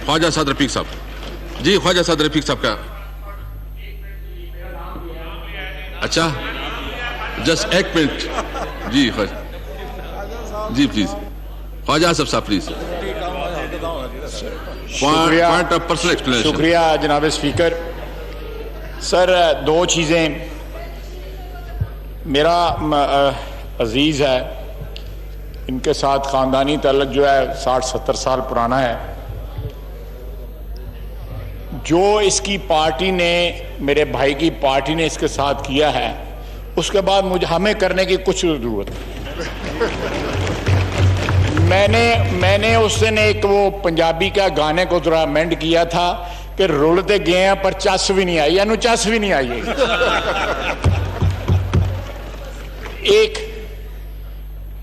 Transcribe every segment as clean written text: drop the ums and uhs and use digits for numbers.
ख्वाजा साद रफीक साहब, जी ख्वाजा साद रफीक साहब का, अच्छा जस्ट एक मिनट जी, जी प्लीज ख्वाजा आसफ साहब please, point of personal explanation. शुक्रिया जनाब स्पीकर। सर, दो चीज़ें, मेरा अजीज़ है, इनके साथ ख़ानदानी ताल्लुक़ जो है 60-70 साल पुराना है। जो इसकी पार्टी ने, मेरे भाई की पार्टी ने इसके साथ किया है, उसके बाद मुझे हमें करने की कुछ ज़रूरत नहीं। मैंने उस दिन एक वो पंजाबी का गाने को थोड़ा अमेंड किया था कि रुलते गए हैं पर चस भी नहीं आई, यानी चस भी नहीं आई है। एक,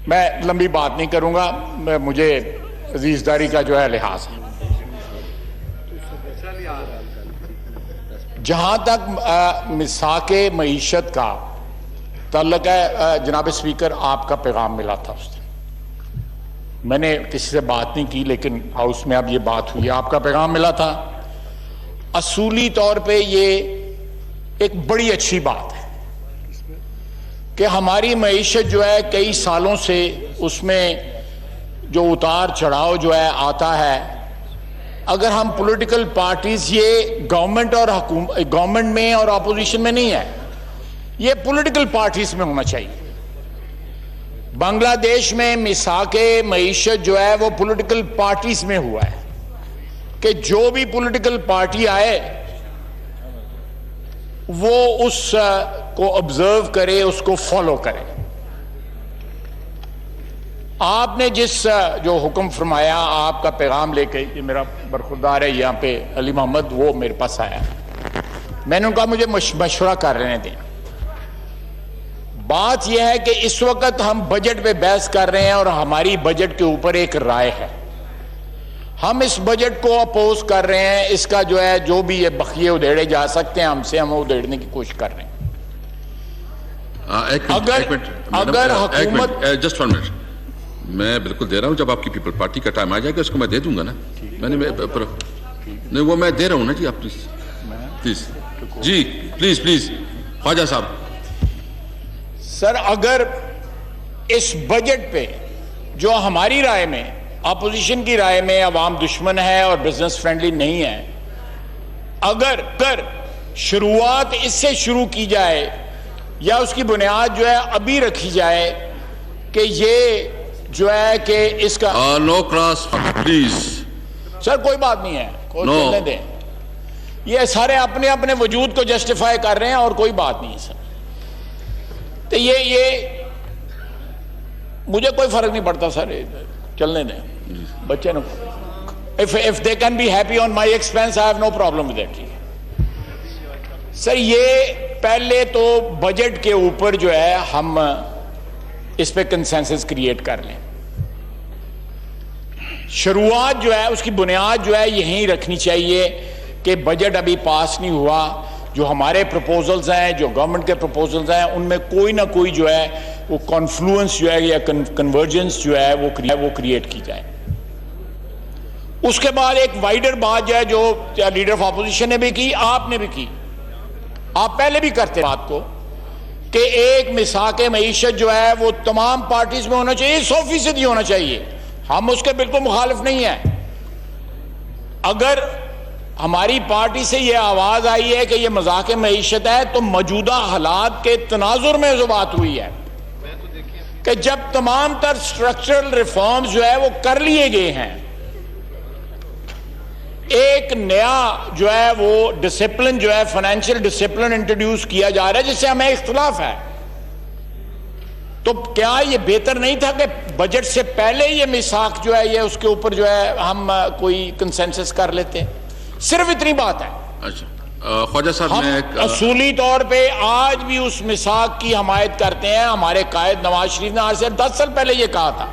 मैं लंबी बात नहीं करूंगा, मुझे अजीजदारी का जो है लिहाज है। जहां तक मिसाके मईशत का ताल्लुक है, जनाब स्पीकर आपका पैगाम मिला था उस दिन, मैंने किसी से बात नहीं की, लेकिन हाउस में अब ये बात हुई, आपका पैगाम मिला था। असूली तौर पे ये एक बड़ी अच्छी बात है कि हमारी मईशत जो है कई सालों से उसमें जो उतार चढ़ाव जो है आता है, अगर हम पॉलिटिकल पार्टीज, ये गवर्नमेंट और गवर्नमेंट में और अपोजिशन में नहीं है, ये पॉलिटिकल पार्टीज में होना चाहिए। बांग्लादेश में मिसाके मईशत जो है वो पॉलिटिकल पार्टीज में हुआ है कि जो भी पॉलिटिकल पार्टी आए वो उस को ऑब्जर्व करे, उसको फॉलो करे। आपने जिस जो हुक्म फरमाया, आपका पैगाम लेके, ये मेरा बरखुरदार है यहाँ पे अली मोहम्मद, वो मेरे पास आया, मैंने उनका मुझे मशवरा कर रहे दें। बात यह है कि इस वक्त हम बजट पे बहस कर रहे हैं और हमारी बजट के ऊपर एक राय है, हम इस बजट को अपोज कर रहे हैं, इसका जो है जो भी ये बखिए उधेड़े जा सकते हैं हमसे, हम उधेड़ने की कोशिश कर रहे हैं। अगर हुकूमत, जस्ट 1 मिनट, मैं बिल्कुल दे रहा हूं, जब आपकी पीपल पार्टी का टाइम आ जाएगा उसको मैं दे दूंगा ना, नहीं वो मैं दे रहा हूं ना जी, आप प्लीज प्लीज जी, प्लीज प्लीज ख्वाजा साहब। सर, अगर इस बजट पे जो हमारी राय में, अपोजिशन की राय में अवाम दुश्मन है और बिजनेस फ्रेंडली नहीं है, अगर शुरुआत इससे शुरू की जाए या उसकी बुनियाद जो है अभी रखी जाए कि ये जो है कि इसका नो क्रॉस प्लीज। सर कोई बात नहीं है, चलने दें, ये सारे अपने अपने वजूद को जस्टिफाई कर रहे हैं और कोई बात नहीं है सर। तो ये मुझे कोई फर्क नहीं पड़ता सर, चलने दें बच्चे ने, if they can be happy on my expense, I have no problem with that. Sir, ये पहले तो बजट के ऊपर जो है हम इस पे कंसेंसस क्रिएट कर लें, शुरुआत जो है उसकी बुनियाद जो है यहीं रखनी चाहिए कि बजट अभी पास नहीं हुआ, जो हमारे प्रपोजल्स हैं, जो गवर्नमेंट के प्रपोजल्स हैं, उनमें कोई ना कोई जो है वो कॉन्फ्लुएंस जो है या कन्वर्जेंस जो है वो क्रिएट की जाए। उसके बाद एक वाइडर बात जो है, जो लीडर ऑफ अपोजिशन ने भी की, आपने भी की, आप पहले भी करते बात को, कि एक मिसाके मईशत जो है वो तमाम पार्टीज में होना चाहिए, 100% होना चाहिए। हम उसके बिल्कुल मुखालिफ नहीं है। अगर हमारी पार्टी से यह आवाज आई है कि यह मजाक मईशत है, तो मौजूदा हालात के तनाजुर में जो बात हुई है कि जब तमाम तर स्ट्रक्चरल रिफॉर्म्स जो है वो कर लिए गए हैं, एक नया जो है वो डिसिप्लिन जो है, फाइनेंशियल डिसिप्लिन इंट्रोड्यूस किया जा रहा है, जिससे हमें इख्तिलाफ है, तो क्या ये बेहतर नहीं था कि बजट से पहले ये मिसाक जो है ये उसके ऊपर जो है हम कोई कंसेंसस कर लेते? सिर्फ इतनी बात है। अच्छा ख्वाजा साहब, हम असूली तौर पे आज भी उस मिसाक की हमायत करते हैं। हमारे कायद नवाज शरीफ ने आज से 10 साल पहले ये कहा था,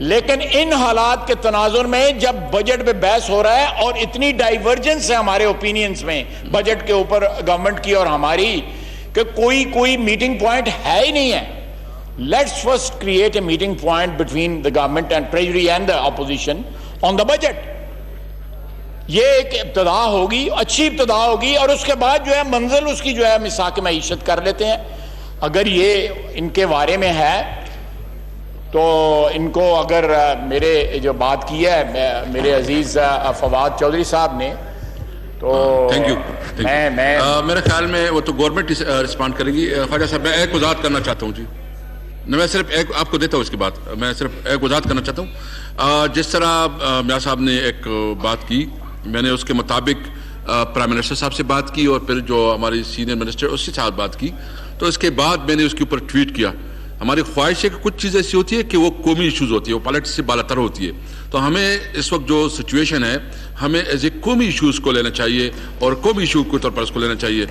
लेकिन इन हालात के तनाजुर में जब बजट पे बहस हो रहा है और इतनी डाइवर्जेंस है हमारे ओपिनियंस में बजट के ऊपर गवर्नमेंट की और हमारी, कि कोई मीटिंग पॉइंट है ही नहीं है। Let's first create a meeting point between the government and treasury and the opposition on the budget. ये एक इब्तदा होगी, अच्छी इब्तदा होगी, और उसके बाद जो है मंजिल उसकी जो है मिसाक मईशत कर लेते हैं। अगर ये इनके बारे में है तो इनको, अगर मेरे जो बात की है मेरे अजीज फवाद चौधरी साहब ने, तो थैंक यू। मैं मेरे ख्याल में वो तो गवर्नमेंट रिस्पॉन्ड करेगी। ख्वाजा साहब, मैं एक वजाहत करना चाहता हूँ जी, मैं सिर्फ एक आपको देता हूँ इसके बाद, मैं सिर्फ एक वजाहत करना चाहता हूँ। जिस तरह मियां साहब ने एक बात की, मैंने उसके मुताबिक प्राइम मिनिस्टर साहब से बात की और फिर जो हमारी सीनियर मिनिस्टर उसके साथ बात की, तो इसके बाद मैंने उसके ऊपर ट्वीट किया। हमारी ख्वाहिश है कि कुछ चीज़ें ऐसी होती है कि वो कौमी इशूज़ होती है, वो पॉलिटिक्स से बालातर होती है, तो हमें इस वक्त जो सिचुएशन है हमें एज ए कौमी इशूज़ को लेना चाहिए और कौमी इशू के तौर पर उसको लेना चाहिए।